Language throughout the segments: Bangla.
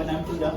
নাম কি জান?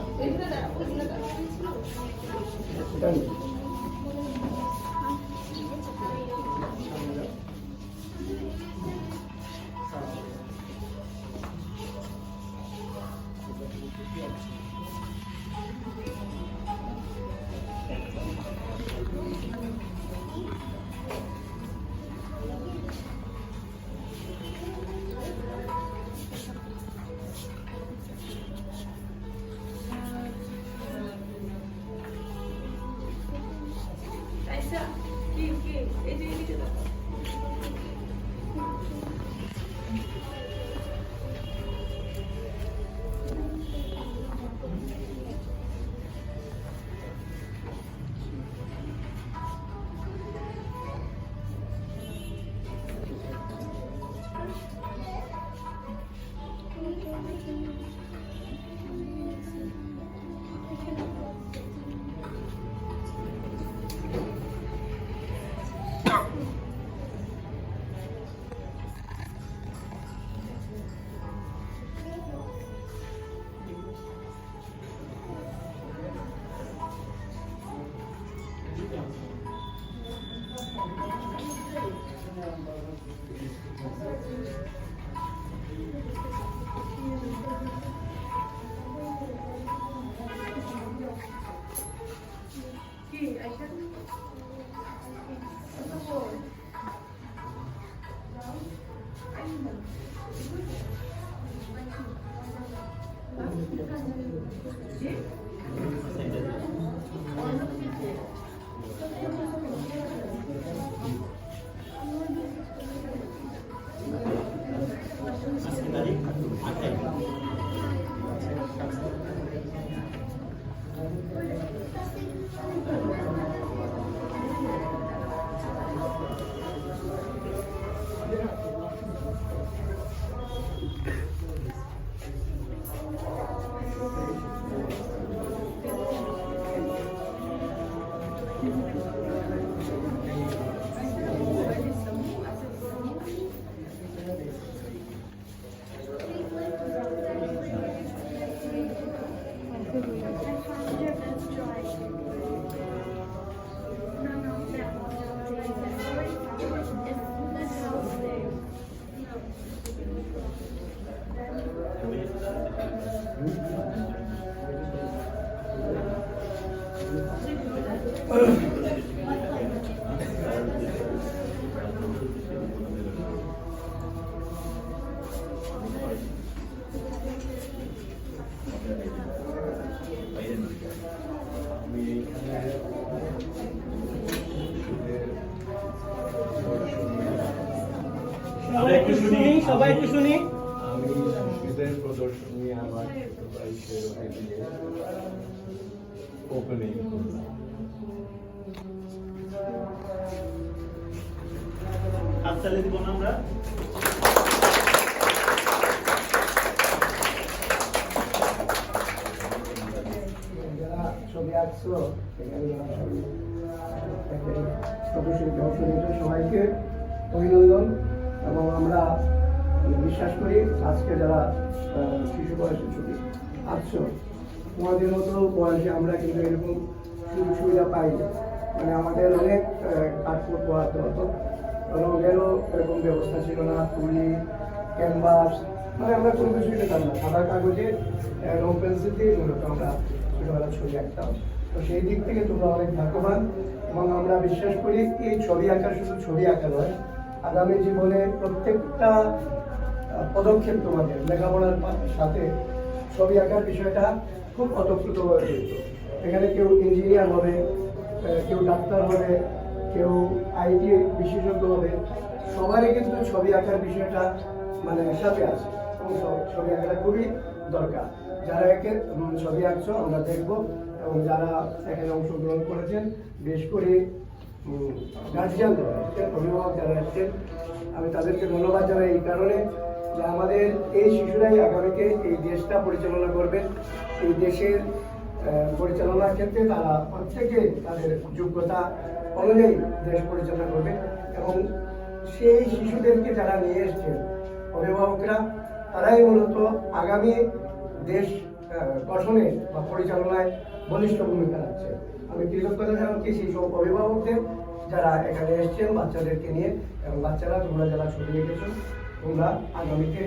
সবাই একটু শুনি। আমি শিশুদের প্রদর্শনী আমার ওপেনিং করলাম। হাততালি দিব না আমরা? যারা ছবি আঁকছো সবাইকে অভিনন্দন। এবং আমরা বিশ্বাস করি আজকে যারা শিশু বয়সের ছবি আঁকছো, তোমাদের মতো বয়সে আমরা কিন্তু এরকম সুযোগ সুবিধা পাই। মানে আমাদের অনেক কাঠপুর পোহাতে হতো, রঙেরও এরকম ব্যবস্থা ছিল না, তুলি, ক্যানভাস, মানে আমরা কোনো কিছুই পেতাম না। সাদা কাগজে রং পেন্সিল দিয়ে মূলত আমরা ছোটোবেলা ছবি আঁকতাম। তো সেই দিক থেকে তোমরা অনেক ভাগ্যবান। এবং আমরা বিশ্বাস করি এই ছবি আঁকা শুধু ছবি আঁকা নয়, আগামী জীবনে প্রত্যেকটা পদক্ষেপ তোমাদের লেখাপড়ার সাথে ছবি আঁকার বিষয়টা খুব অতপ্রতভাবে জড়িত। এখানে কেউ ইঞ্জিনিয়ার হবে, কেউ ডাক্তার হবে, কেউ আইটি বিশেষজ্ঞ হবে, সবারই কিন্তু ছবি আঁকার বিষয়টা মানে সাথে আছে এবং ছবি আঁকাটা খুবই দরকার। যারা একে ছবি আঁকছো আমরা দেখবো, এবং যারা এখানে অংশগ্রহণ করেছেন, বিশেষ করে গার্জিয়ান যারা এসছেন, অভিভাবক যারা এসছেন, আমি তাদেরকে ধন্যবাদ জানাই এই কারণে যে আমাদের এই শিশুরাই আগামীতে এই দেশটা পরিচালনা করবেন। এই দেশের পরিচালনার ক্ষেত্রে তারা প্রত্যেকে তাদের যোগ্যতা অনুযায়ী দেশ পরিচালনা করবে। এবং সেই শিশুদেরকে যারা নিয়ে এসছেন অভিভাবকরা, তারাই মূলত আগামী দেশ গঠনে বা পরিচালনায় বলিষ্ঠ ভূমিকা রাখছে। আমি কৃতজ্ঞতা জানাচ্ছি সেই সব অভিভাবকদের যারা এখানে এসেছেন বাচ্চাদেরকে নিয়ে, এবং বাচ্চারা তোমরা যারা ছবি এঁকেছো তোমরা আগামীতে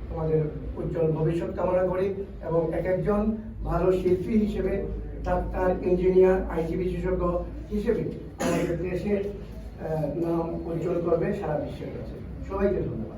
তোমাদের উজ্জ্বল ভবিষ্যৎ কামনা করি, এবং এক একজন ভালো শিল্পী হিসেবে, ডাক্তার, ইঞ্জিনিয়ার, আইটি বিশেষজ্ঞ হিসেবে আমাদের দেশের নাম উজ্জ্বল করবে সারা বিশ্বের কাছে। সবাইকে ধন্যবাদ।